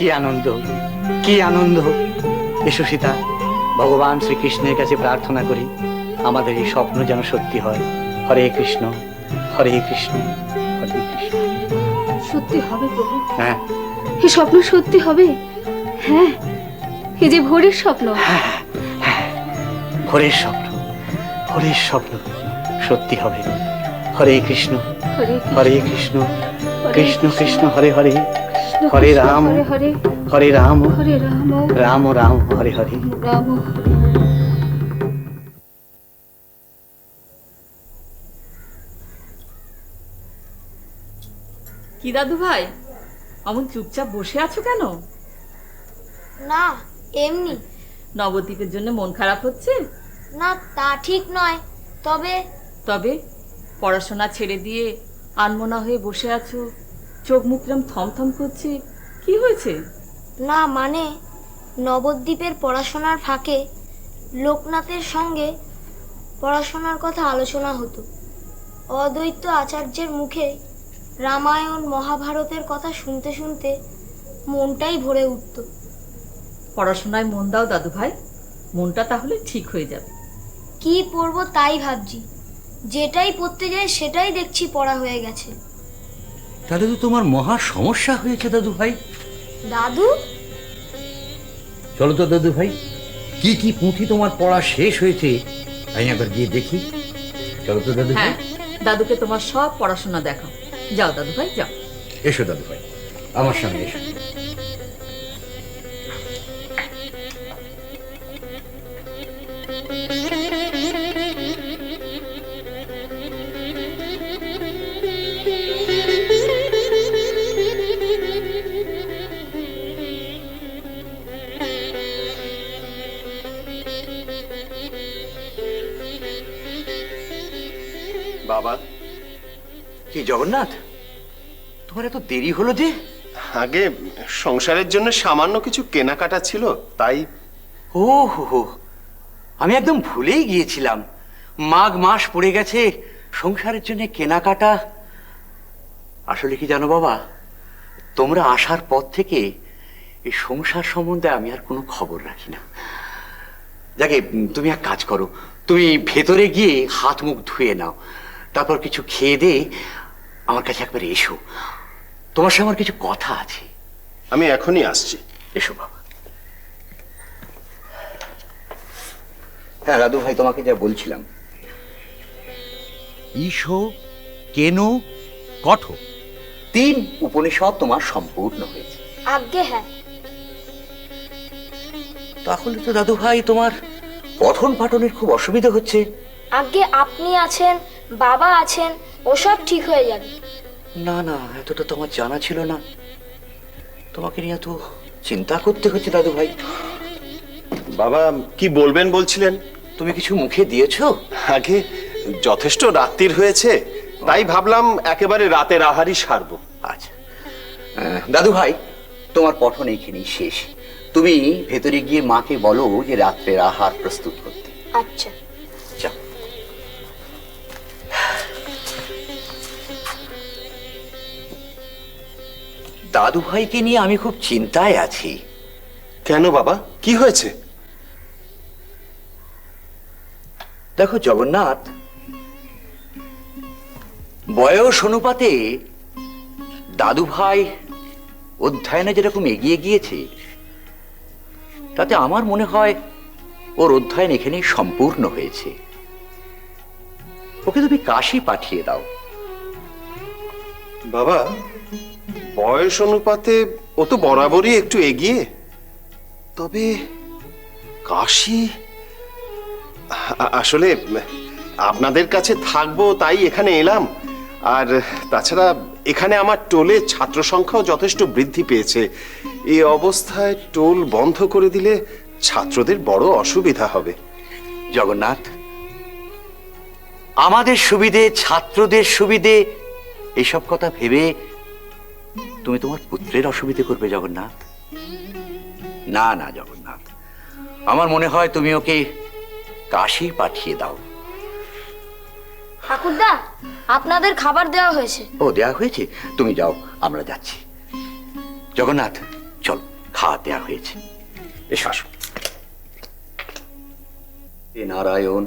কি আনন্দ, কি আনন্দ! এসো সীতা, ভগবান শ্রীকৃষ্ণের কাছে প্রার্থনা করি আমাদের এই স্বপ্ন যেন সত্যি হয়। হরে কৃষ্ণ, হরে কৃষ্ণ, হরে কৃষ্ণ। সত্যি হবে প্রভু? হ্যাঁ, এই স্বপ্ন সত্যি হবে? হ্যাঁ, এই যে ভোরের স্বপ্ন। ভোরের স্বপ্ন, ভোরের স্বপ্ন সত্যি হবে। হরে কৃষ্ণ, হরে কৃষ্ণ, কৃষ্ণ কৃষ্ণ হরে হরে, হরে রাম, হরে হরে রাম, হরে রাম, রাম রাম হরে হরে। রাম। কি দাদু ভাই, অমন চুপচাপ বসে আছো কেন? না, এমনি। নবদ্বীপের জন্য মন খারাপ হচ্ছে? না, তা ঠিক নয়। তবে তবে পড়াশোনা ছেড়ে দিয়ে আনমনা হয়ে বসে আছো, চোখ মুখ কিরম থমথম করছে, কি হয়েছে? না, মানে নবদ্বীপের পড়াশোনার ফাঁকে লোকনাথের সঙ্গে পড়াশোনার কথা আলোচনা হতো। অদ্বৈত আচার্যের মুখে রামায়ণ মহাভারতের কথা শুনতে শুনতে মনটাই ভরে উঠত। পড়াশোনায় মন দাও দাদু ভাই, মনটা তাহলে ঠিক হয়ে যাবে। কি পড়বো তাই ভাবছি, যেটাই পড়তে যাই সেটাই দেখছি পড়া হয়ে গেছে। তাহলে তো তোমার মহা সমস্যা হয়েছে দাদু ভাই। দাদু? চলো তো দাদু ভাই, কি কি পুঁথি তোমার পড়া শেষ হয়েছে আমি একবার গিয়ে দেখি। চলো তো দাদু ভাই। হ্যাঁ, দাদুকে তোমার সব পড়াশোনা দেখাও। যাও দাদু ভাই, যাও। এসো দাদু ভাই, আমার সঙ্গে এসো। বাবা, কি জগন্নাথ, তোমার এত দেরি হলো যে? আগে সংসারের জন্য সামান্য কিছু কেনাকাটা ছিল, তাই। ও হো, আমি একদম ভুলেই গিয়েছিলাম। মাঘ মাস পড়ে গেছে, সংসারের জন্য কেনাকাটা। আসলে কি জানো বাবা, তোমরা আসার পর থেকে এই সংসার সম্বন্ধে আমি আর কোনো খবর রাখি না। যাকে, তুমি এক কাজ করো, তুমি ভেতরে গিয়ে হাত মুখ ধুয়ে নাও, তারপর কিছু খেয়ে দিয়ে আমার কাছে একবার এসো। তোমার সঙ্গে আমার কিছু কথা আছে। আমি এখনই আসছি। এসো বাবা। হ্যাঁ দাদু ভাই, তোমাকে যা বলছিলাম। ঈশো, কেনো, কঠ, 3 উপনিষদ তোমার সম্পূর্ণ হয়েছে। আজ্ঞে হ্যাঁ। তাহলে তো দাদু ভাই তোমার পঠন পাঠনের খুব অসুবিধা হচ্ছে। আজ্ঞে আপনি আছেন, বাবা আছেন, ওসব ঠিক হয়ে যাবে। না না, এতটা তোমার জানা ছিল না। তোমাকে নিয়ে এত চিন্তা করতে হচ্ছে দাদু ভাই। বাবা কি বলবেন বলছিলেন? তুমি কিছু মুখে দিয়েছো? আগে যথেষ্ট রাত্রির হয়েছে, তাই ভাবলাম একেবারে রাতের আহারই সারবো। আচ্ছা দাদু ভাই, তোমার পঠন এইখানেই শেষ। তুমি ভেতরে গিয়ে মাকে বলো যে রাত্রের আহার প্রস্তুত করতে। আচ্ছা। যাও। দাদু ভাইকে নিয়ে আমি খুব চিন্তায় আছি। কেন বাবা, কি হয়েছে? দেখো জগন্নাথ, বয়স অনুপাতে দাদু ভাই অধ্যয়নে যেরকম এগিয়ে গিয়েছে, তাতে আমার মনে হয় ওর অধ্যয়ন এখানেই সম্পূর্ণ হয়েছে। ওকে তুমি কাশী পাঠিয়ে দাও। বাবা, বয়স অনুপাতে ও তো বরাবরই একটু এগিয়ে, তবে কাশী, আসলে আপনাদের কাছে থাকবো তাই এখানে এলাম। আর তাছাড়া এখানে আমার টোলে ছাত্র সংখ্যাও যথেষ্ট বৃদ্ধি পেয়েছে। এই অবস্থায় টোল বন্ধ করে দিলে ছাত্রদের বড় অসুবিধা হবে। জগন্নাথ, আমাদের সুবিধে, ছাত্রদের সুবিধে, এইসব কথা ভেবে তুমি তোমার পুত্রের অসুবিধে করবে জগন্নাথ? না না জগন্নাথ, আমার মনে হয় তুমি ওকে কাশী পাঠিয়ে দাও। ঠাকুরদা, আপনাদের খাবার দেওয়া হয়েছে। ও, দেয়া হয়েছে? তুমি যাও, আমরা যাচ্ছি। জগন্নাথ চল। খাওয়া দেওয়া হয়েছে। এসো আসো। হে নারায়ণ,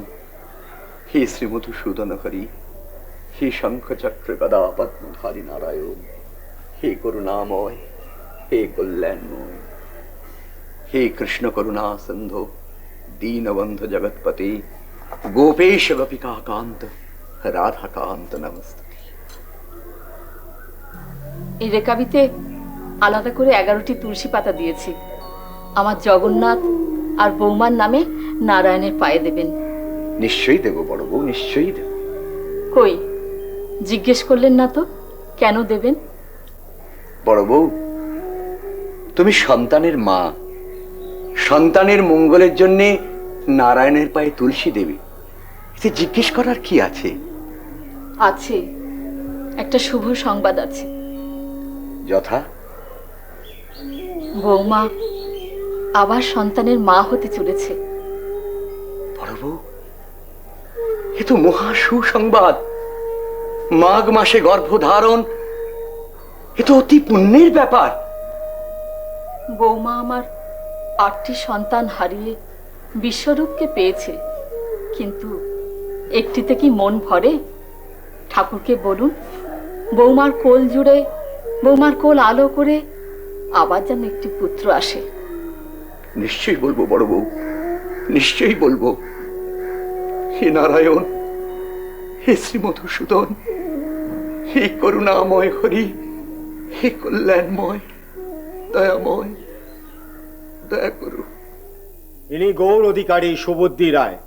হে শ্রীমধুসূদন হরি, হে শঙ্খ চক্র গদা পদ্মধারী নারায়ণ, হে করুণাময়, হে কল্যাণময়, হে কৃষ্ণ করুণা সিন্ধু দীনবন্ধু জগৎপতি গোপেশ গোপিকা কান্ত রাধাকান্ত নমস্তে। এই রেকাবিতে আলাদা করে 11টি তুলসী পাতা দিয়েছি। আমার জগন্নাথ আর বৌমার নামে নারায়ণের পায়ে দেবেন। নিশ্চয়ই দেব বড় বউ, নিশ্চয়ই দেব। কই, জিজ্ঞেস করলেন না তো কেন দেবেন? বড় বউ, তুমি সন্তানের মা, সন্তানের মঙ্গলের জন্য নারায়ণের পায়ে তুলসী দেবে, এতে জিজ্ঞেস করার কি আছে? আছে, একটা শুভ সংবাদ আছে। যথা? বৌমা আবার সন্তানের মা হতে চলেছে। বড় বউ, এ তো মহা সুসংবাদ। মাঘ মাসে গর্ভধারণ, এ তো অতি পুণ্যের ব্যাপার। বৌমা আমার 8টি সন্তান হারিয়ে বিশ্বরূপকে পেয়েছে, কিন্তু একটিতে কি মন ভরে? ঠাকুরকে বলুন, বৌমার কোল জুড়ে, বৌমার কোল আলো করে আবার যেন একটি পুত্র আসে। নিশ্চয়ই বলবো বড় বউ, নিশ্চয়ই বলবো। হে নারায়ণ, হে শ্রীমধুসূদন, হে করুণাময় হরি, হে কল্যাণময়, দয়াময়, দয়া করু। ইনি গৌর অধিকারী সুবুদ্ধি রায়।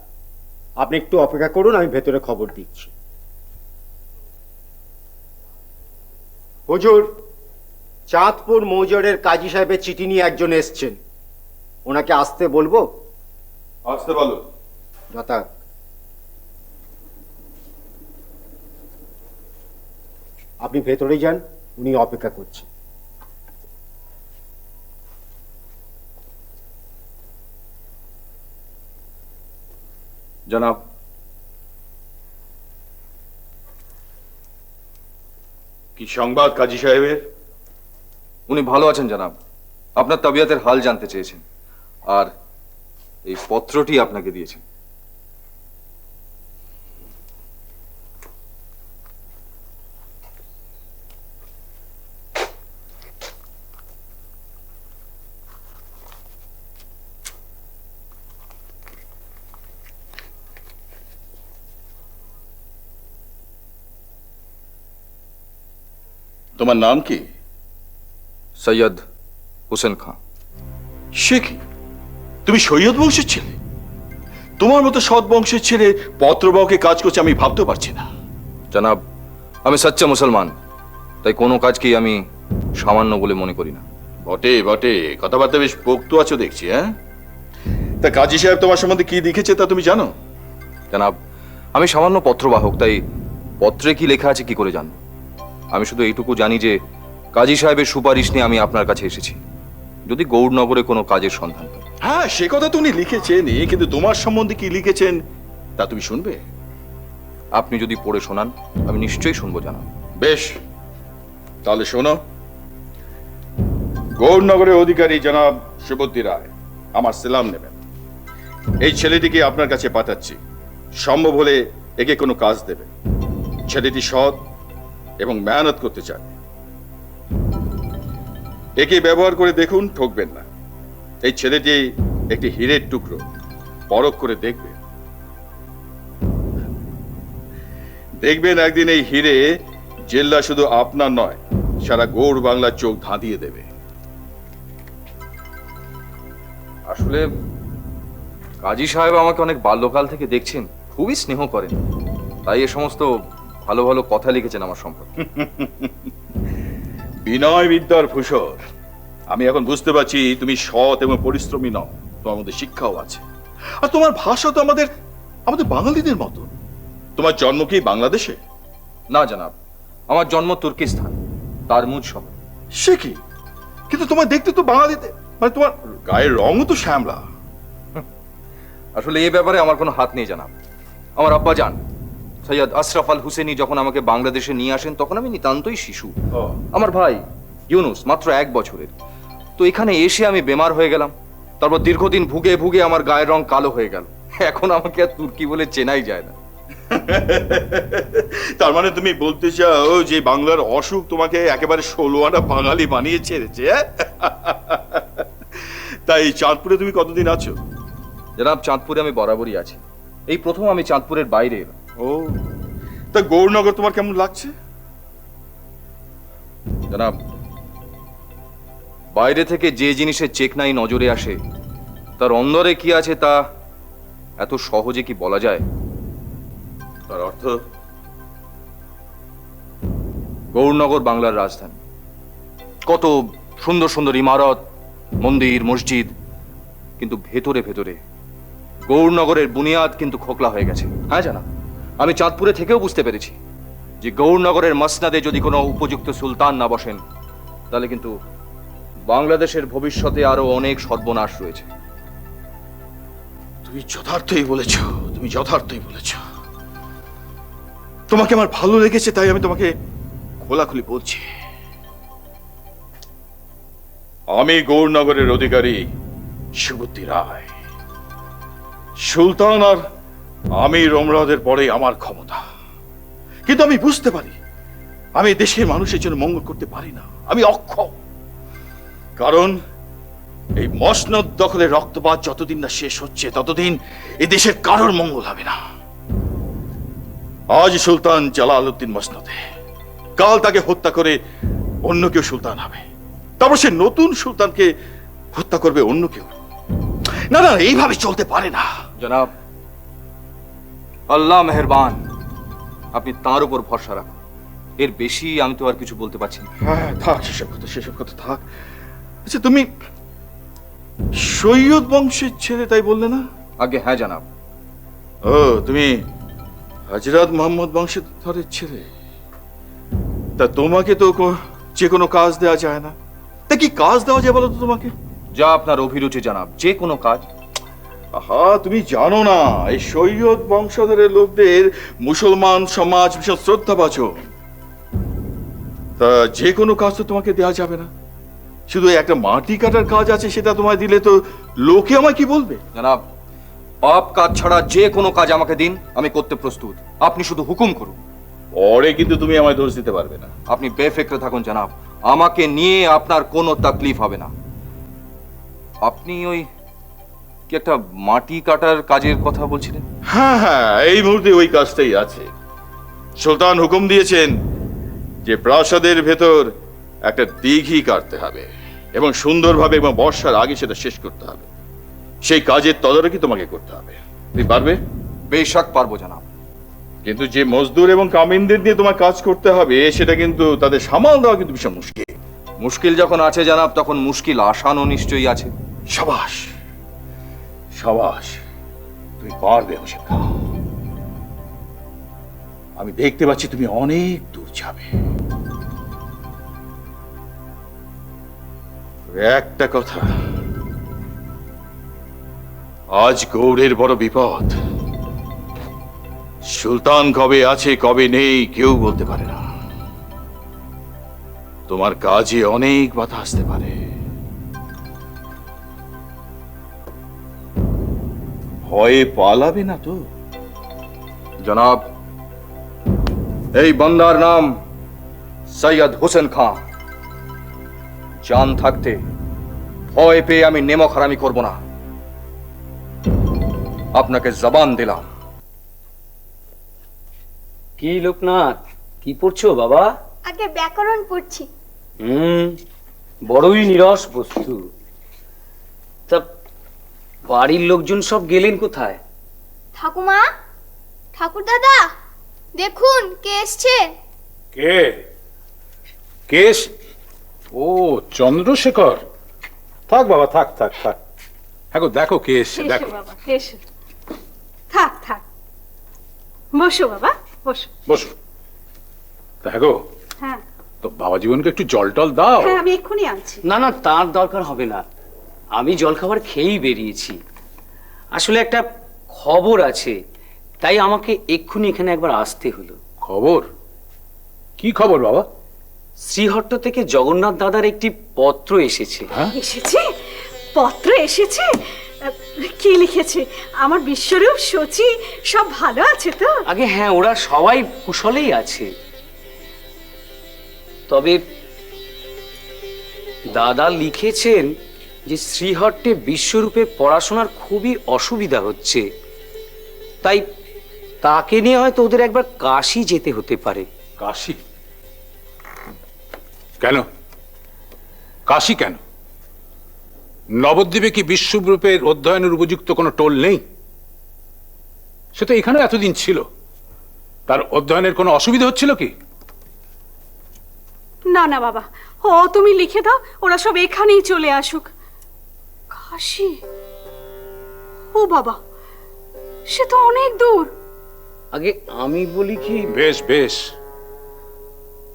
আপনি একটু অপেক্ষা করুন, আমি ভেতরে খবর দিচ্ছি। হুজুর, চাঁদপুর মৌজরের কাজী সাহেবের চিঠি নিয়ে একজন এসছেন, ওনাকে আসতে বলবো? আসতে বলো। যথা। আপনি ভেতরে যান, উনি অপেক্ষা করছেন। জনাব, কি সংবাদ কাজী সাহেবের? উনি ভালো আছেন জনাব, আপনার তবিয়তের হাল জানতে চেয়েছেন, আর এই পত্রটি আপনাকে দিয়েছেন। তোমার নাম কি? সৈয়দ হোসেন খান। সে কি, তুমি সৈয়দ বংশের ছেলে? তোমার মতো সৎ বংশের ছেলে পত্রবাহকে কাজ করছে আমি ভাবতে পারছি না। জনাব, আমি সচ্চা মুসলমান, তাই কোনো কাজকেই আমি সামান্য বলে মনে করি না। বটে বটে, কথাবার্তা বেশ পোক্ত আছো দেখছি। হ্যাঁ, তা কাজী সাহেব তোমার সম্বন্ধে কি লিখেছে তা তুমি জানো? জনাব, আমি সামান্য পত্রবাহক, তাই পত্রে কি লেখা আছে কি করে জানব? আমি শুধু এইটুকু জানি যে কাজী সাহেবের সুপারিশ নিয়ে আমি আপনার কাছে এসেছি, যদি গৌড়নগরে কোনো কাজের সন্ধান পাই। হ্যাঁ, সে কথা তো উনি লিখেছেন, কিন্তু তোমার সম্বন্ধে কি লিখেছেন তা তুমি শুনবে? আপনি যদি পড়ে শোনান আমি নিশ্চয়ই শুনবো জনাব। বেশ, তাহলে শোনো। গৌরনগরের অধিকারী জনাব সুবুদ্ধি রায় আমার সালাম নেবেন। এই ছেলেটিকে আপনার কাছে পাঠাচ্ছি, সম্ভব হলে একে কোনো কাজ দেবে। ছেলেটি সৎ এবং মেহনত করতে চায়। একে ব্যবহার করে দেখুন, ঠকবেন না। এই ছেলেটি একটি হীরের টুকরো, পরখ করে দেখবেন। দেখবেন একদিন এই হীরে জেল্লা শুধু আপনার নয়, সারা গৌড় বাংলার চোখ ধাঁধিয়ে দেবে। আসলে কাজী সাহেব আমাকে অনেক বাল্যকাল থেকে দেখছেন, খুবই স্নেহ করেন, তাই এ সমস্ত ভালো ভালো কথা লিখেছেন আমার সম্পর্কে। বিনয় বিদ্যার ভূষর, আমি এখন বুঝতে পারছি তুমি সৎ এবং পরিশ্রমী নও, তোমার মধ্যে শিক্ষাও আছে। আর তোমার ভাষা তো আমাদের বাঙালিদের মতো। তোমার জন্ম কি বাংলাদেশে? না জনাব, আমার জন্ম তুর্কিস্তান, তারমুজ শহর। সে কি, কিন্তু তোমার দেখতে তো বাঙালিতে, মানে তোমার গায়ের রঙও তো শ্যামলা। আসলে এই ব্যাপারে আমার কোনো হাত নেই জনাব। আমার আব্বা জান সৈয়দ আশরাফ আল হুসেনি যখন আমাকে বাংলাদেশে নিয়ে আসেন তখন আমি নিতান্তই শিশু। আমার ভাই ইউনুস মাত্র 1 বছরের। তো এখানে এসে আমি বেমার হয়ে গেলাম, তারপর দীর্ঘদিন ভুগে ভুগে আমার গায়ের রং কালো হয়ে গেল। এখন আমাকে আর তুর্কি বলে চেনাই যায় না। তার মানে তুমি বলতে চাও যে বাংলার অসুখ তোমাকে একেবারে 16 আনা বাঙালি বানিয়ে ছেড়েছে? তাই চাঁদপুরে তুমি কতদিন আছো? জনাব, চাঁদপুরে আমি বরাবরই আছি, এই প্রথম আমি চাঁদপুরের বাইরে এলাম। ও, তা গৌরনগর তোমার কেমন লাগছে? জনাব, বাইরে থেকে যে জিনিসের চেক নাই নজরে আসে, তার অন্দরে কি আছে তা এত সহজে কি বলা যায়? তার অর্থ? গৌরনগর বাংলার রাজধানী, কত সুন্দর সুন্দর ইমারত, মন্দির, মসজিদ, কিন্তু ভেতরে ভেতরে গৌরনগরের বুনিয়াদ কিন্তু খোকলা হয়ে গেছে। হ্যাঁ জানা, আমি চাঁদপুরে থেকেও বুঝতে পেরেছি যে গৌরনগরের মসনাদে যদি কোনো উপযুক্ত সুলতান না বসেন, তাহলে কিন্তু বাংলাদেশের ভবিষ্যতে আরো অনেক সর্বনাশ রয়েছে। তুমি যথার্থই বলেছ, তুমি যথার্থই বলেছ। তোমাকে আমার ভালো লেগেছে, তাই আমি তোমাকে খোলাখুলি বলছি। আমি গৌরনগরের অধিকারী সুবুদ্ধি রায়। সুলতান আর আমি রোমরাদের পরে আমার ক্ষমতা, কিন্তু আমি বুঝতে পারি আমি দেশের মানুষের জন্য মঙ্গল করতে পারি না, আমি অক্ষম। কারণ এই মসনদ দখলের রক্তপাত যতদিন না শেষ হচ্ছে, ততদিন এই দেশের কারোর মঙ্গল হবে না। আজ সুলতান জালালউদ্দিন মসনদে, কাল তাকে হত্যা করে অন্য কেউ সুলতান হবে, তারপর সে নতুন সুলতানকে হত্যা করবে অন্য কেউ। না না, এইভাবে চলতে পারে না। জনাব, আল্লাহ মেহেরবান, আপনি তার উপর ভরসা রাখুন, এর বেশি আমি তো আর কিছু বলতে পারছি না। হ্যাঁ, থাক সেসব কথা থাক। আচ্ছা, তুমি সৈয়দ বংশের ছেলে তাই বললে না? আগে হ্যাঁ জানাব। ও, তুমি হযরত মোহাম্মদ বংশধরের ছেলে। তা তোমাকে তো যে কোনো কাজ দেওয়া যায় না। তা কি কাজ দেওয়া যায় বলো তো তোমাকে? যা আপনার অভিরুচি জানাব, যে কোনো কাজ। আহা, তুমি জানো না এই সৈয়দ বংশধরের লোকদের মুসলমান সমাজ ভীষণ শ্রদ্ধাভাজন। তা যে কোনো কাজ তো তোমাকে দেওয়া যাবে না। শুধু একটা মাটি কাটার কাজ আছে, সেটা তোমায় দিলে তো লোকে আমায় কি বলবে? জানাব, পাপ কাজ ছাড়া যে কোনো কাজ আমাকে দিন, আমি করতে প্রস্তুত। আপনি শুধু হুকুম করুন। পরে কিন্তু তুমি আমায় দোষ দিতে পারবে না। আপনি বেফিক্রে থাকুন জনাব, আমাকে নিয়ে আপনার কোনো তাকলিফ হবে না। আপনি ওই কি একটা মাটি কাটার কাজের কথা বলছিলেন? হ্যাঁ হ্যাঁ, এই মুহূর্তে ওই কাজটাই আছে। সুলতান হুকুম দিয়েছেন যে প্রাসাদের ভেতর একটা দিঘি কাটতে হবে এবং সুন্দরভাবে এবং বর্ষার আগে সেটা শেষ করতে হবে। সেই কাজের তদারকি তোমাকে করতে হবে। তুমি পারবে? বেশক পারবো জনাব। কিন্তু যে মজদুর এবং কামিনদের দিয়ে তোমার কাজ করতে হবে, সেটা কিন্তু তাদের সামাল দেওয়া কিন্তু ভীষণ মুশকিল। মুশকিল যখন আছে জানাব, তখন মুশকিল আসানও নিশ্চয়ই আছে। সাবাস সাবাস, তুমি পারবে হোসেন খাঁ। আমি দেখতে পাচ্ছি তুমি অনেক দূর যাবে। একটা কথা, আজ গৌড়ের বড় বিপদ। সুলতান কবে আছে কবে নেই কেউ বলতে পারে না। তোমার কাজে অনেক বাধা আসতে পারে। ভয়ে পালাবে না তো? জনাব, এই বান্দার নাম সৈয়দ হোসেন খাঁ। জান থাকতে ভয় পেয়ে আমি নেমক হারামি করব না। আপনাকে জবান দিলাম। কি লোকনাথ, কি পড়ছো বাবা? আগে ব্যাকরণ পড়ছি। বড়ই নিরস বস্তু। তা বাড়ির লোকজন সব গেলেন কোথায়? ঠাকুমা, ঠাকুর দাদা, দেখুন কে এসছে। কে? কেস? ও, চন্দ্রশেখর। থাক বাবা, থাক থাক থাক। হ্যাঁ গো, দেখো কে এসছে, দেখো। বাবা এসো, থাক থাক, বসো বাবা, বসো বসো। দেখো, হ্যাঁ তো বাবা জীবনকে একটু জল টল দাও। হ্যাঁ, আমি এক্ষুনি আনছি। না না, তার দরকার হবে না, আমি জলখাবার খেয়েই বেরিয়েছি। আসলে একটা খবর আছে, তাই আমাকে এক্ষুনি এখানে একবার আসতে হলো। খবর? কি খবর বাবা? শ্রীহট্ট থেকে জগন্নাথ দাদার একটি পত্র এসেছে। এসেছে? পত্র এসেছে? কি লিখেছে? আমার বিশ্বরূপ, সচি সব ভালো আছে তো? আগে হ্যাঁ, ওরা সবাই কুশলেই আছে। তবে দাদা লিখেছেন যে শ্রীহট্টে বিশ্বরূপে পড়াশোনার খুবই অসুবিধা হচ্ছে, তাই তাকে নিয়ে হয়তো ওদের একবার কাশী যেতে হতে পারে। কাশী? কেন কাশী কেন? নবদ্বীপে কি বিশ্বরূপের অধ্যয়নের উপযুক্ত কোনো টোল নেই? সে তো এখানে এতদিন ছিল, তার অধ্যয়নের কোনো অসুবিধা হচ্ছিল কি? না না বাবা, ও তুমি লিখে দাও, ওরা সব এখানেই চলে আসুক। কাশী? ও বাবা, সে তো অনেক দূর। আগে আমি বলি কি, বেশ বেশ,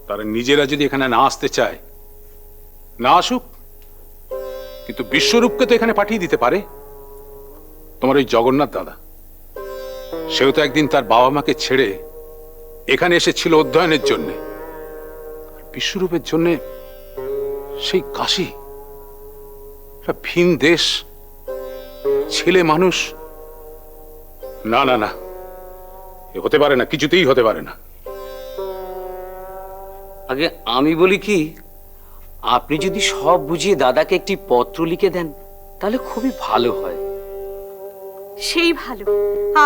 তারা নিজেরা যদি এখানে না আসতে চায় না আসুক, কিন্তু বিশ্বরূপকে তো এখানে পাঠিয়ে দিতে পারে। তোমার ওই জগন্নাথ দাদা, সেও তো একদিন তার বাবা মাকে ছেড়ে এখানে এসেছিল অধ্যয়নের জন্য। বিশ্বরূপের জন্য সেই কাশী, একটা ভিন দেশ, ছেলে মানুষ। না না না, এ হতে পারে না, কিছুতেই হতে পারে না। আগে আমি বলি কি, আপনি যদি সব বুঝিয়ে দাদাকে একটি পত্র লিখে দেন তাহলে খুবই ভালো হয়। সেই ভালো,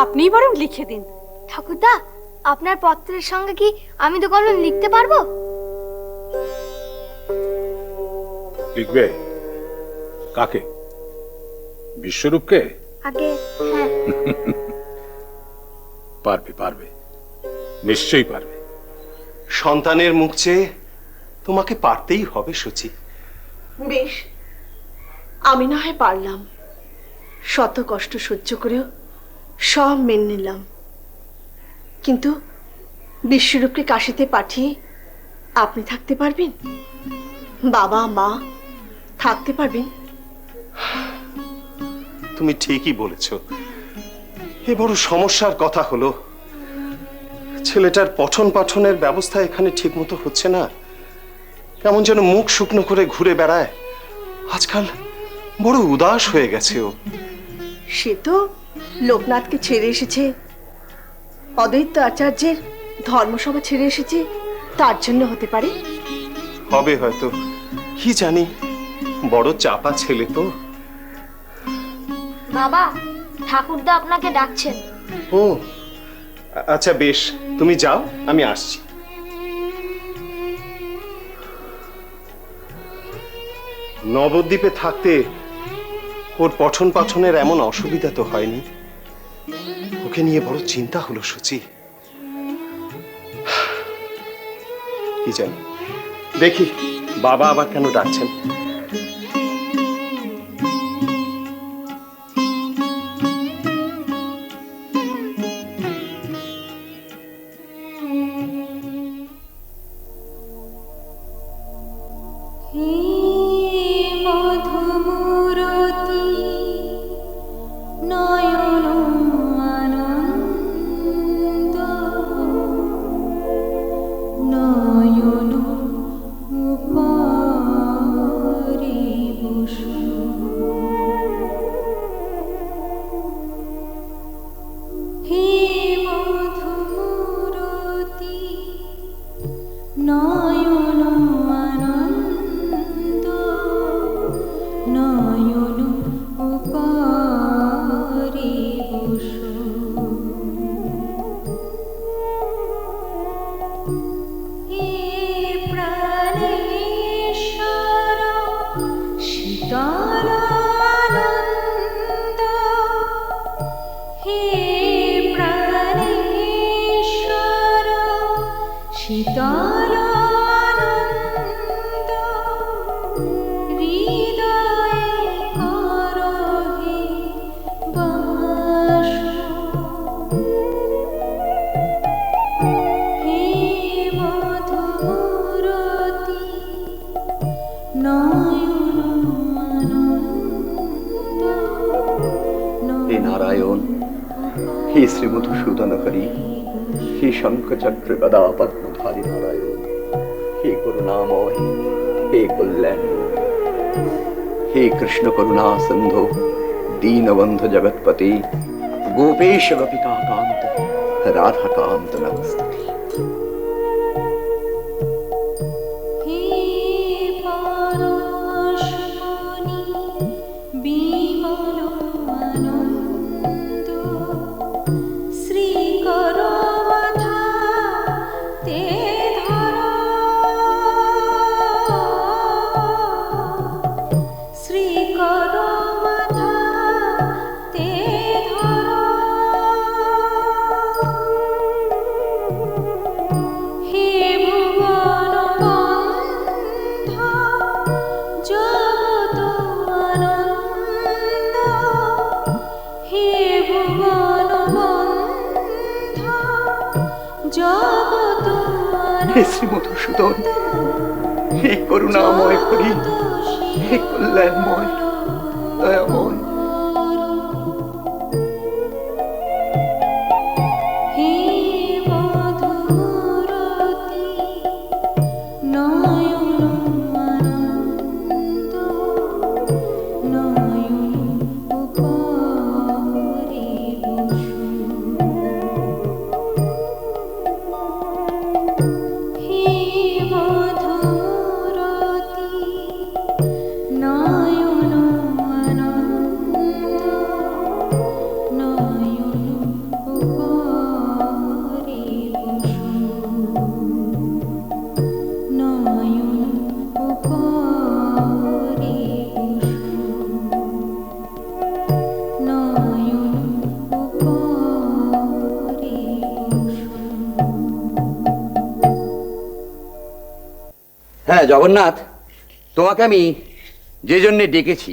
আপনি বরং লিখে দিন। ঠাকুরদা, আপনার পত্রের সঙ্গে কি আমি তো কলম লিখতে পারবো? লিখবে? কাকে? বিশ্বরূপকে? আগে হ্যাঁ। পারবে পারবে, নিশ্চয়ই পারবে। সন্তানের মুখ চেয়ে তোমাকে পারতেই হবে সচি। বেশ, আমি না হয় পারলাম, শত কষ্ট সহ্য করেও সব মেনে নিলাম, কিন্তু বিশ্বরূপকে কাশীতে পাঠিয়ে আপনি থাকতে পারবেন? বাবা মা থাকতে পারবেন? তুমি ঠিকই বলেছ। এ বড় সমস্যার কথা হলো, ছেলেটার পঠন পাঠনের ব্যবস্থা এখানে ঠিক মতো হচ্ছে না। কেমন যেন মুখ শুকনো করে ঘুরে বেড়ায়। আজকাল বড় উদাস হয়ে গেছে ও। সে তো লোকনাথকে ছেড়ে এসেছে, অদ্বৈত আচার্যের ধর্মসভা ছেড়ে এসেছে, তার জন্য হতে পারে। হবে হয়তো, কি জানি, বড় চাপা ছেলে তো। বাবা, ঠাকুরদা আপনাকে ডাকছেন। ও আচ্ছা বেশ, তুমি যাও, আমি আসছি। নবদ্বীপে থাকতে ওর পঠন পাঠনের এমন অসুবিধা তো হয়নি। ওকে নিয়ে বড় চিন্তা হলো সচি। কি জানি, দেখি বাবা আবার কেন ডাকছেন। হে নারায়ণ, হে শ্রীমধুসূদন হরি, হে শঙ্খচক্র গদা পদ্মধারী নারায়ণ, হে করুণাময়, হে কল্যাণ, হে কৃষ্ণ করুণা সিন্ধু দীনবন্ধু জগৎপতি গোপেশ গোপিকা কান্ত রাধাকান্ত নমস্তে। হে শ্রী মধুসূদন, হে করুণাময় হরি, হে কল্যাণময় দয়াময়। হ্যাঁ জগন্নাথ, তোমাকে আমি যে জন্যে ডেকেছি,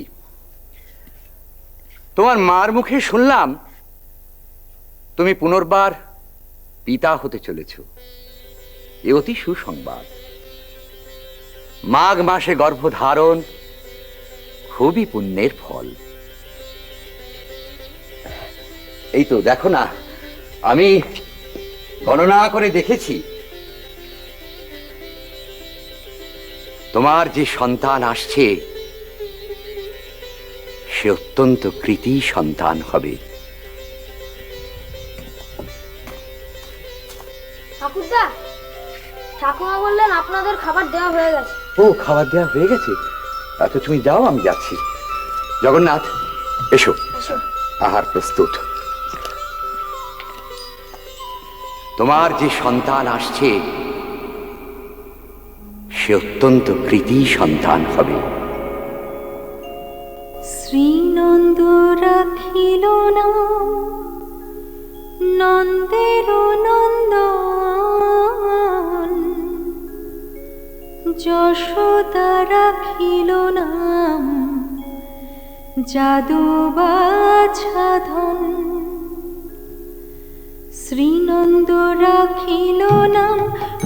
তোমার মার মুখে শুনলাম তুমি পুনর্বার পিতা হতে চলেছ। এ অতি সুসংবাদ। মাঘ মাসে গর্ভধারণ খুবই পুণ্যের ফল। এই তো দেখো না, আমি গণনা করে দেখেছি তোমার যে সন্তান আসছে সে অত্যন্ত কৃতী সন্তান হবে। ঠাকুরদা, ঠাকুমা বললেন আপনাদের খাবার দেওয়া হয়ে গেছে। ও, খাবার দেওয়া হয়ে গেছে? তো তুমি যাও, আমি যাচ্ছি। জগন্নাথ এসো, আহার প্রস্তুত। তোমার যে সন্তান আসছে সে অত্যন্ত কৃতী সন্তান হবে। শ্রীনন্দ রাখিল না নন্দের নন্দন, যশোদা রাখিল নাম যাদু বাছাধন। শ্রীনন্দ রাখিল নাম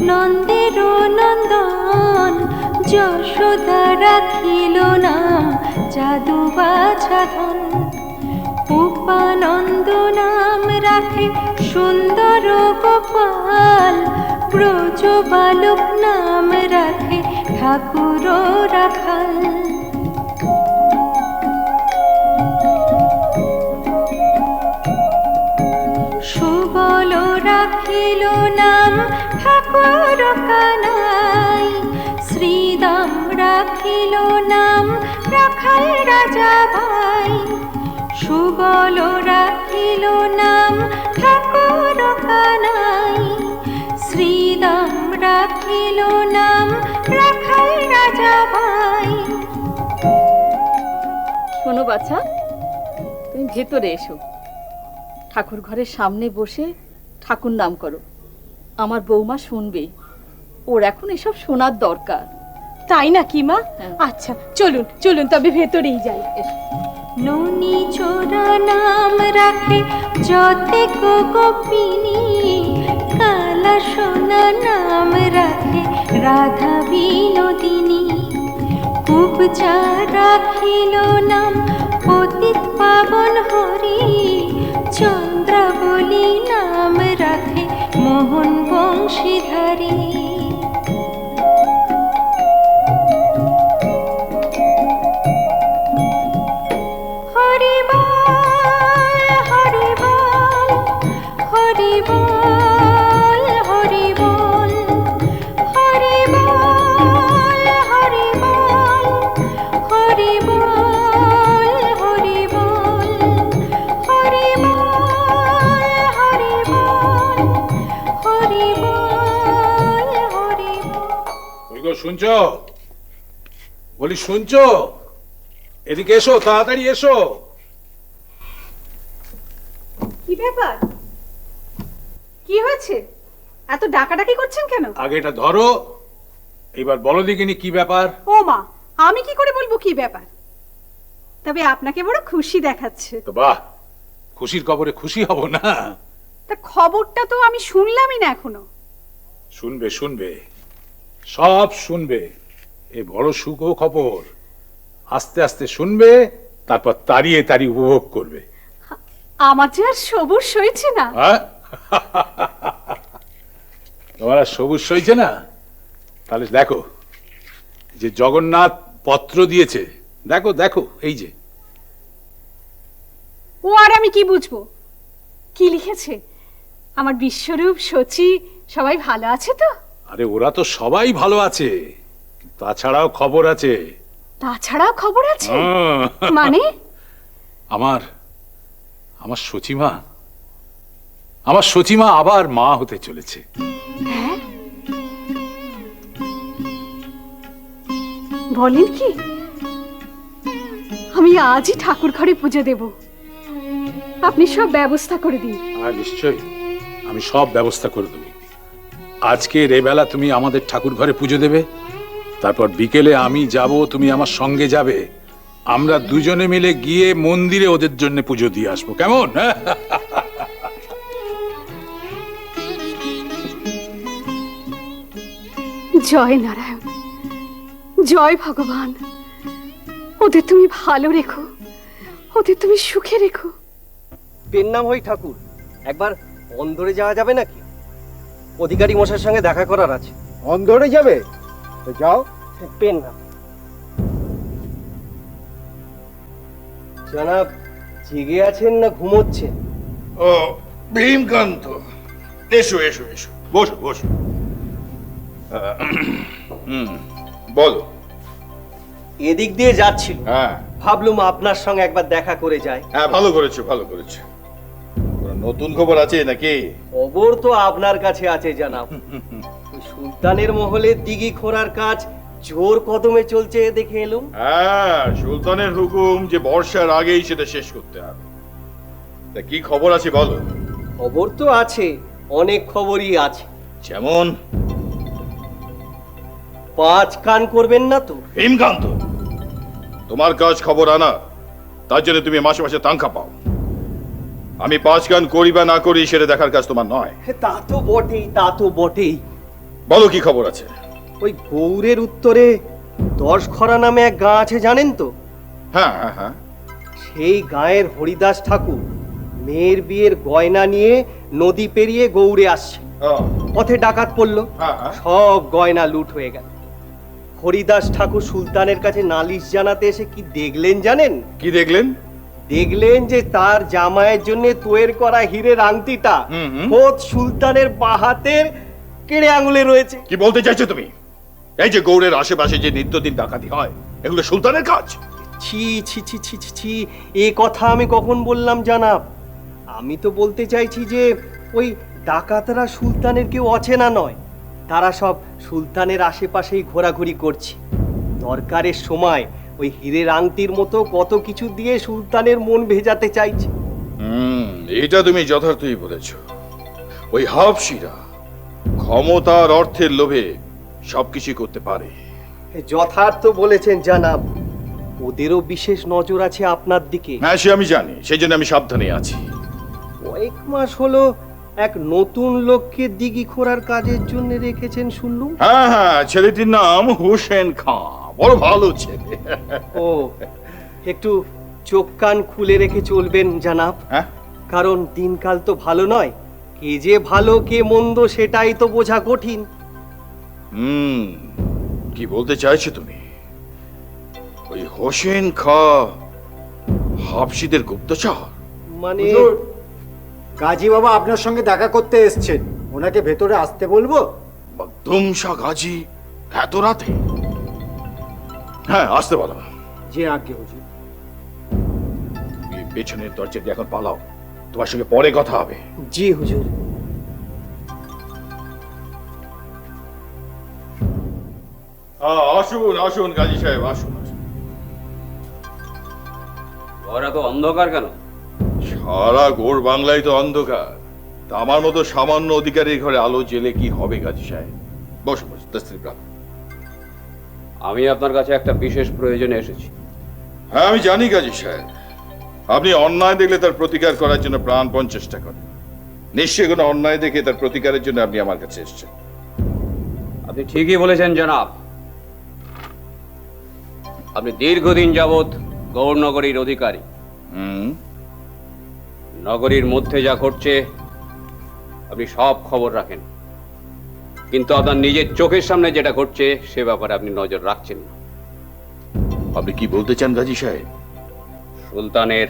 নন্দের নন্দন, যশোদা রাখিল নাম যাদু বাছাধন। উপানন্দ নাম রাখে সুন্দর গোপাল, ব্রজ বালক নাম রাখে ঠাকুর রাখাল। সুবল রাখিল নাম ঠাকুর কানাই, শ্রীদাম রাখিল নাম রাখাল রাজা ভাই। সুবল রাখিল নাম ঠাকুর কানাই, শ্রীদাম রাখিল নাম রাখাল রাজা ভাই। শোনো বাছা, তুমি ভেতরে এসো, ঠাকুর ঘরের সামনে বসে ঠাকুর নাম করো। আমার বৌমা শুনবে, ওর এখন এসব শোনার দরকার। তাই নাকি মা? আচ্ছা চলুন চলুন তবে ভেতরেই যাই। ননি চোরা নাম রাখে যতে গোপিনী, কালা সোনা নাম রাখে রাধা বিনোদিনী। কুবজা রাখিল নাম পতিত পাবন হরি, চন্দ্রাবলী নাম রাখে মোহন বংশীধারী। গো, শুনছো? বলি শুনছো? এদিকে এসো, তাড়াতাড়ি এসো। কি ব্যাপার? কি হয়েছে? এত ডাকাডাকি করছেন কেন? আগে এটা ধরো, এবার বলো দেখিনি কি ব্যাপার। ও মা, আমি কি করে বলবো কি ব্যাপার? তবে আপনাকে বড় খুশি দেখাচ্ছে। তো বাহ, খুশির খবরে খুশি হব না? তা খবরটা তো আমি শুনলামই না এখনো। শুনবে শুনবে, সব শুনবে। এ বড় সুখ খবর। আস্তে আস্তে শুনবে, তারপর তাড়িয়ে তাড়িয়ে উপভোগ করবে। আমার যে আর সবুজ সইছে না। হ্যাঁ? তোমার আর সবুজ সইছে না? তাহলে দেখো, যে জগন্নাথ পত্র দিয়েছে, দেখো দেখো, এই যে। ও আর আমি কি বুঝবো? কি লিখেছে? আমার বিশ্বরূপ, সচি সবাই ভালো আছে তো? আরে ওরা তো সবাই ভালো আছে, তাছাড়াও খবর আছে। তাছাড়াও খবর আছে? হ্যাঁ। মানে? আমার সচিমা আবার মা হতে চলেছে। হ্যাঁ? বলেন কি? আমি আজই ঠাকুর ঘরে পুজো দেব। আপনি সব ব্যবস্থা করে দিন। আর নিশ্চয়ই, আমি সব ব্যবস্থা করে দেব। আজকে রেবেলা তুমি আমাদের ঠাকুর ঘরে পুজো দেবে, তারপর বিকেলে আমি যাব, তুমি আমার সঙ্গে যাবে। আমরা দুজনে মিলে গিয়ে মন্দিরে ওদের জন্য পুজো দিয়ে আসবো, কেমন? জয় নারায়ণ, জয় ভগবান। ওদের তুমি ভালো রেখো, ওদের তুমি সুখে রেখো। পেন নাম হই ঠাকুর, একবার অন্দরে যাওয়া যাবে নাকি? অধিকারী মশাইয়ের সঙ্গে দেখা করার আছে। অন্দরে যাবে? তো যাও। পেন নাম। জনাব, জেগে আছেন না ঘুমোচ্ছেন? ও ভীমকান্ত, এসো এসো এসো, বসো বসো। বলো। এদিক দিয়ে যাচ্ছিল, হ্যাঁ ভাবলুম আপনার সঙ্গে একবার দেখা করে যায়। হ্যাঁ, ভালো করেছো ভালো করেছো। কোনো নতুন খবর আছে নাকি? খবর তো আপনার কাছে আছে জনাব। ওই সুলতানের মহলের দিঘি খোঁড়ার কাজ জোর কদমে চলছে দেখে এলুম। হ্যাঁ, সুলতানের হুকুম যে বর্ষার আগেই সেটা শেষ করতে হবে। তা কি খবর আছে বলো। খবর তো আছে, অনেক খবরই আছে। যেমন? 5 কান করবেন না তো? ভীমকান্ত, তোমার কাজ খবর আনা, তার জন্য তুমি মাসে মাসে তাঙ্কা পাও। আমি 5 গান করি বা না করি সেটা দেখার কাজ তোমার নয়। তা তো বটেই, তা তো বটেই। বলো কি খবর আছে। ওই গৌড়ের উত্তরে 10 খরা নামে এক গাঁ আছে, জানেন তো? হ্যাঁ হ্যাঁ হ্যাঁ। সেই গাঁয়ের হরিদাস ঠাকুর মেয়ের বিয়ের গয়না নিয়ে নদী পেরিয়ে গৌড়ে আসছে। পথে ডাকাত পড়লো, সব গয়না লুট হয়ে গেল। হরিদাস ঠাকুর সুলতানের কাছে নালিশ জানাতে এসে কি দেখলেন জানেন? কি দেখলেন? দেখলেন যে তার জামাইয়ের জন্য তৈরি করা হীরের আংটিটা খোদ সুলতানের বাহাতের কেড়ে আঙুলে রয়েছে। কি বলতে চাইছো তুমি? এই যে গৌড়ের আশেপাশে যে নিত্যদিন ডাকাতি হয়, এগুলো সুলতানের কাজ? ছি ছি ছি ছি ছি ছি, এ কথা আমি কখন বললাম জানাব? আমি তো বলতে চাইছি যে ওই ডাকাতরা সুলতানের কেউ অচেনা নয়, তারা সব সুলতানের আশেপাশেই ঘোরাঘুরি করছে। দরকারের সময় ওই হীরের আংটির মতো কত কিছু দিয়ে সুলতানের মন ভেজাতে চাইছে। এটা তুমি যথার্থই বলেছো। ওই হাফসিরা ক্ষমতার অর্থের লোভে সবকিছু করতে পারে। যথার্থ বলেছেন জানাব। ওদেরও বিশেষ নজর আছে আপনার দিকে। হ্যাঁ, সে আমি জানি, সেই জন্য আমি সাবধানে আছি। কয়েক মাস হলো এক নতুন লোককে দিঘি খোঁড়ার কাজের জন্য রেখেছেন শুনলুম। হ্যাঁ হ্যাঁ, ছেলেটির নাম হোসেন খাঁ, বড় ভালো ছেলে। ও, একটু চোখ কান খুলে রেখে চলবেন জানাব, কারণ দিনকাল তো ভালো নয়। কে যে ভালো কে মন্দ সেটাই তো বোঝা কঠিন। কি বলতে চাইছো তুমি? ওই হোসেন খাঁ হাফসিদের গুপ্তচর? মানে গাজী বাবা আপনার সঙ্গে দেখা করতে এসেছেন, ওনাকে ভেতরে আসতে বলবো? মখদুমশাহ গাজী এত রাতে? হ্যাঁ, আসতে বলো। যে আজ্ঞে হুজুর। পেছনের দরজা দিয়ে এখন পালাও, তোমার সঙ্গে পরে কথা হবে। জি হুজুর। আসুন আসুন গাজী সাহেব, আসুন আসুন। ওরা তো অন্ধকার কেন? সারা গোর বাংলায় তো অন্ধকার, তা আমার মতো সামান্য অধিকারীর ঘরে আলো জেলে কি হবে গাজী সাহেব? বসুন বসুন, তসলিফ রাখুন। আমি আপনার কাছে একটা বিশেষ প্রয়োজনে এসেছি। হ্যাঁ আমি জানি গাজী সাহেব, আপনি অন্যায় দেখলে তার প্রতিকার করার জন্য প্রাণপণ চেষ্টা করেন। নিশ্চয়ই কোনো অন্যায় দেখে তার প্রতিকারের জন্য আপনি আমার কাছে এসেছেন। আপনি ঠিকই বলেছেন জনাব। আপনি দীর্ঘদিন যাবৎ গৌরনগরীর অধিকারী। নগরীর মধ্যে যা ঘটছে আপনি সব খবর রাখেন, কিন্তু আপনার নিজের চোখের সামনে যেটা ঘটছে সে ব্যাপারে আপনি নজর রাখছেন না। আপনি কি বলতে চান গাজী সাহেব? সুলতানের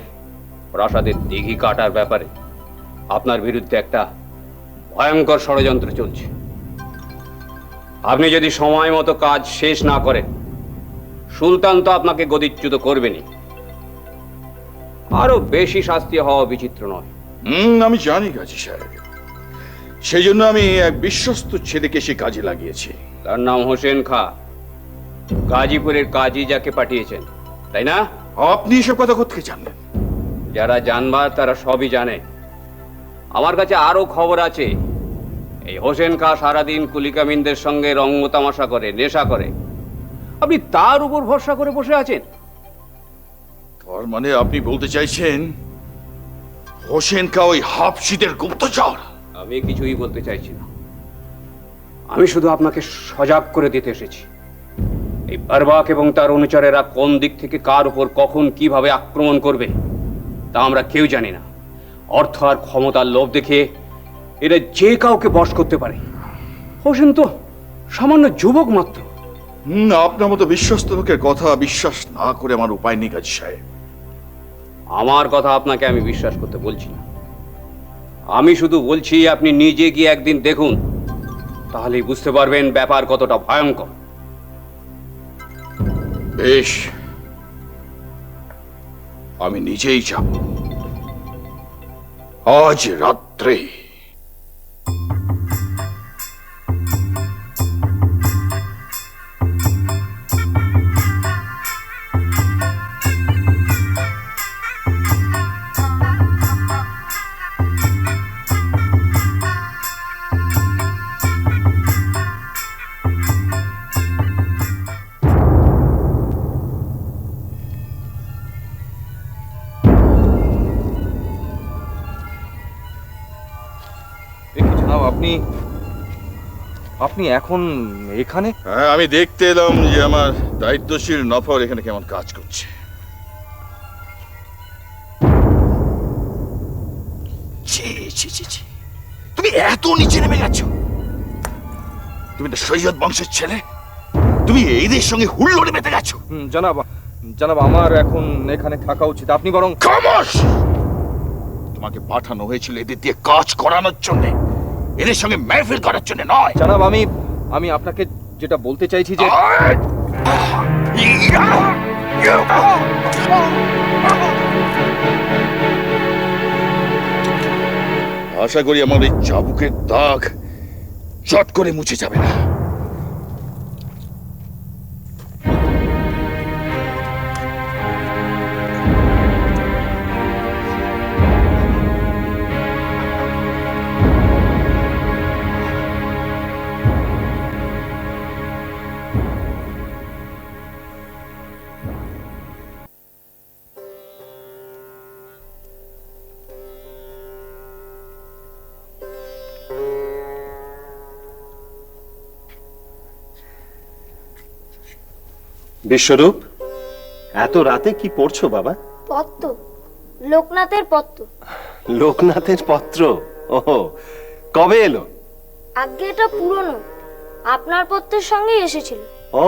প্রাসাদের দিঘি কাটার ব্যাপারে আপনার বিরুদ্ধে একটা ভয়ঙ্কর ষড়যন্ত্র চলছে। আপনি যদি সময় মতো কাজ শেষ না করেন, সুলতান তো আপনাকে গদিচ্যুত করবেনই, আরো বেশি শাস্তি হওয়া বিচিত্র নয়। আমি জানি গাজী সাহেব, সেই জন্য আমি এক বিশ্বস্ত ছেলেকে সে কাজে লাগিয়েছি। তার নাম হোসেন খা, গাজীপুরের কাজী যাকে পাঠিয়েছেন, তাই না? আপনি এসব কথা কোত্থেকে জানলেন? যারা জানবার তারা সবই জানে। আমার কাছে আরো খবর আছে, এই হোসেন খা সারাদিন কুলিকামিনদের সঙ্গে রঙ্গ তামাশা করে, নেশা করে। আপনি তার উপর ভরসা করে বসে আছেন? তার মানে আপনি বলতে চাইছেন হোসেন কা ওই হাফসিদের গুপ্তচর? আমি কিছুই বলতে চাইছি না, আমি শুধু আপনাকে সজাগ করে দিতে এসেছি। এই বারবাক এবং তার অনুচরেরা কোন দিক থেকে কার উপর কখন কিভাবে আক্রমণ করবে তা আমরা কেউ জানি না। অর্থ আর ক্ষমতার লোভ দেখে এরা যে কাউকে বশ করতে পারে। হোসেন তো সামান্য যুবক মাত্র। আপনার মতো বিশ্বস্ত লোকের কথা বিশ্বাস না করে আমার উপায় নেই গাজী সাহেব। আমার কথা আপনাকে আমি বিশ্বাস করতে বলছি না, আমি শুধু বলছি আপনি নিজে গিয়ে একদিন দেখুন, তাহলেই বুঝতে পারবেন ব্যাপার কতটা ভয়ঙ্কর। বেশ, আমি নিজেই যাব, আজ রাত্রে। আপনি আপনি এখন এখানে? হ্যাঁ, আমি দেখতে এলাম যে আমার দায়িত্বশীল নফর এখানে কেমন কাজ করছে। তুমি এত নিচে নেমে গেছো? তুমি তো সৈয়দ বংশের ছেলে, তুমি এদের সঙ্গে হুল্লোড়ে মেতে গেছো। জনাব, জনাব আমার এখন এখানে থাকা উচিত। আপনি বরং খামোশ! তোমাকে পাঠানো হয়েছিল এদের দিয়ে কাজ করানোর জন্য, এদের সঙ্গে মেহফিল করার জন্য নয়। জনাব, আমি আপনাকে যেটা বলতে চাইছি যে আশা করি আমার এই চাবুকের দাগ চট করে মুছে যাবে না। বিশ্বরূপ, এত রাতে কি পড়ছো বাবা? পত্র, লোকনাথের পত্র। লোকনাথের পত্র? ওহো, কবে এলো? আগে এটা পুরনো, আপনার পত্রের সঙ্গে এসেছিল। ও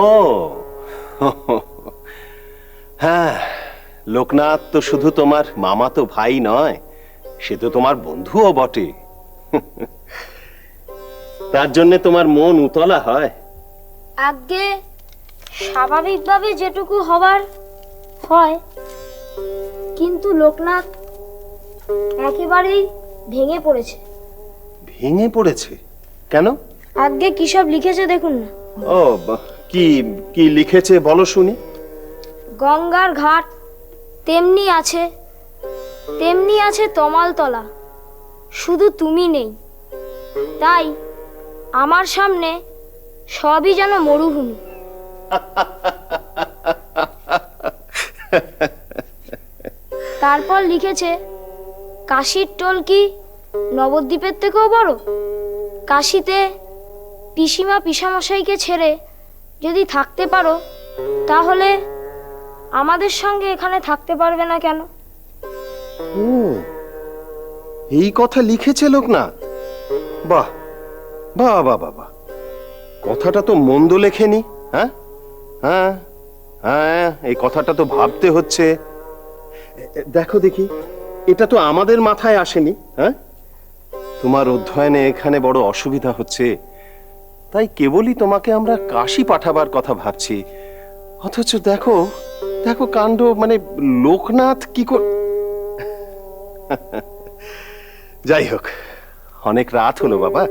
হ্যাঁ, লোকনাথ তো শুধু তোমার মামাতো ভাই নয়, সে তো তোমার বন্ধুও বটে। তার জন্য তোমার মন উতলা হয়। আগে স্বাভাবিকভাবে যেটুকু হবার হয়, কিন্তু লোকনাথ একেবারেই ভেঙে পড়েছে। ভেঙে পড়েছে কেন? আগে কি সব লিখেছে দেখুন না। ও, কি কি লিখেছে বলো শুনি। গঙ্গার ঘাট তেমনি আছে তমালতলা, শুধু তুমি নেই, তাই আমার সামনে সবই যেন মরুভূমি। তারপর লিখেছে কাশীর টোল কি নবদ্বীপের থেকেও বড়? কাশীতে পিসিমা পিসামশাইকে ছেড়ে যদি থাকতে পারো, তাহলে আমাদের সঙ্গে এখানে থাকতে পারবে না কেন? ও, এই কথা লিখেছে লোকনাথ। বাহ বাহ বাহ বাহ, কথাটা তো মন্দ লেখেনি। হ্যাঁ হ্যাঁ হ্যাঁ, এই কথাটা তো ভাবতে হচ্ছে। দেখো দেখি, এটা তো আমাদের মাথায় আসেনি। হ্যাঁ, তোমার অধ্যয়নে এখানে বড় অসুবিধা হচ্ছে, তাই কেবলই তোমাকে আমরা কাশী পাঠাবার কথা ভাবছি। অথচ দেখো দেখো কাণ্ড, মানে লোকনাথ কি যাই হোক, অনেক রাত হলো বাবা,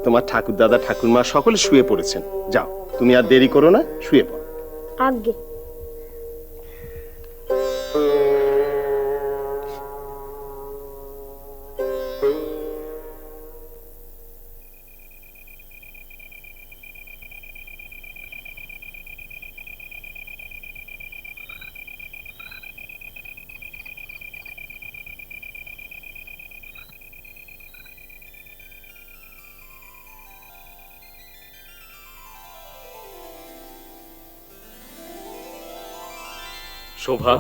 তোমার ঠাকুর দাদা ঠাকুরমা সকলে শুয়ে পড়েছেন। যাও, তুমি আর দেরি করো না, শুয়ে পড়ো। আজ্ঞে। শোভা,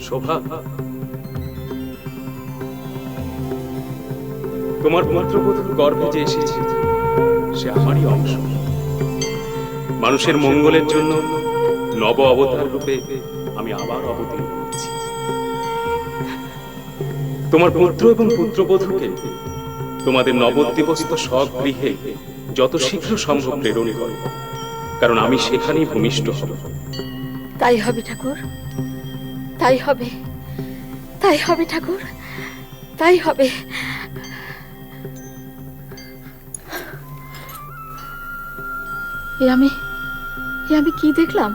শোভা, তোমার পুত্রবধূর গর্ভে যে এসেছে সে আমারই অংশ। মানুষের মঙ্গলের জন্য নব অবতার রূপে আমি আবার অবতীর্ণ হচ্ছি। তোমার পুত্র এবং পুত্রবধূকে তোমাদের নবদ্বীপস্থ স্বগৃহে যত শীঘ্র সম্ভব প্রেরণ করো, কারণ আমি সেখানেই ভূমিষ্ঠ হব। তাই হবে ঠাকুর, তাই হবে, তাই হবে ঠাকুর, তাই হবে। এ আমি কি দেখলাম?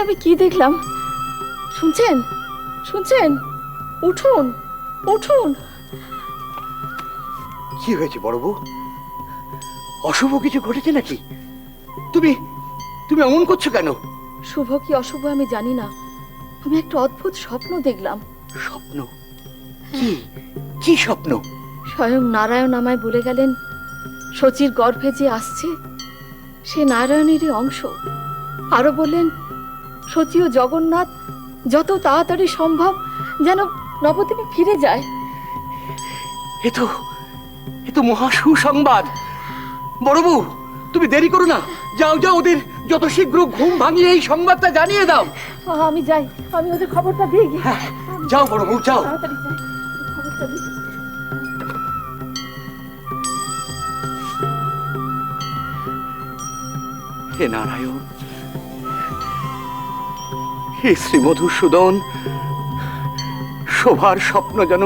আমি কি দেখলাম? শুনছেন? শুনছেন? উঠুন, উঠুন। কি হয়েছে বড় বউ? অশুভ কিছু ঘটেছে নাকি? তুমি তুমি অমন করছো কেন? শুভ কি অশুভ আমি জানি না, আমি একটা অদ্ভুত স্বপ্ন দেখলাম। স্বপ্ন? কি কি স্বপ্ন? স্বয়ং নারায়ণ আমায় বলে গেলেন শচীর গর্ভে যে আসছে সে নারায়ণেরই অংশ। আরো বললেন শচী ও জগন্নাথ যত তাড়াতাড়ি সম্ভব যেন নবদ্বীপে ফিরে যায়। এ তো মহা সুসংবাদ। বড় বউ, তুমি দেরি করো না, যাও যাও, ওদের যত শীঘ্র ঘুম ভাঙিয়ে এই সংবাদটা জানিয়ে দাও। আমি যাই, আমি ওদের খবরটা দিয়ে গিয়ে। যাও বড় বউ, যাও। তাড়াতাড়ি যাই, খবরটা দিই। হে নারায়ণ, হে শ্রী মধুসূদন, শোভার স্বপ্ন যেন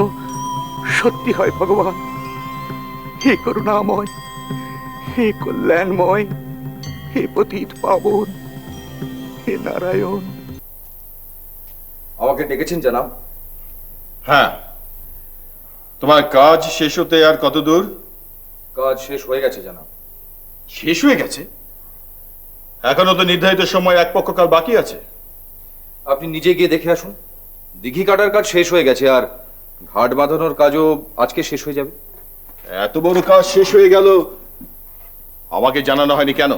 সত্যি হয় ভগবান। হে করুণাময়, হে কল্যাণময়, হে পতিত পাবন, হে নারায়ণ। আমাকে ডেকেছেন জানাব? হ্যাঁ, তোমার কাজ শেষ হতে আর কত দূর? কাজ শেষ হয়ে গেছে জানাব। শেষ হয়ে গেছে? এখনো তো নির্ধারিত সময় এক পক্ষকাল বাকি আছে। আপনি নিজে গিয়ে দেখে আসুন। দিঘি কাটার কাজ শেষ হয়ে গেছে, আর ঘাট বাঁধানোর কাজও আজকে শেষ হয়ে যাবে। এত বড় কাজ শেষ হয়ে গেল, আমাকে জানানো হয়নি কেন?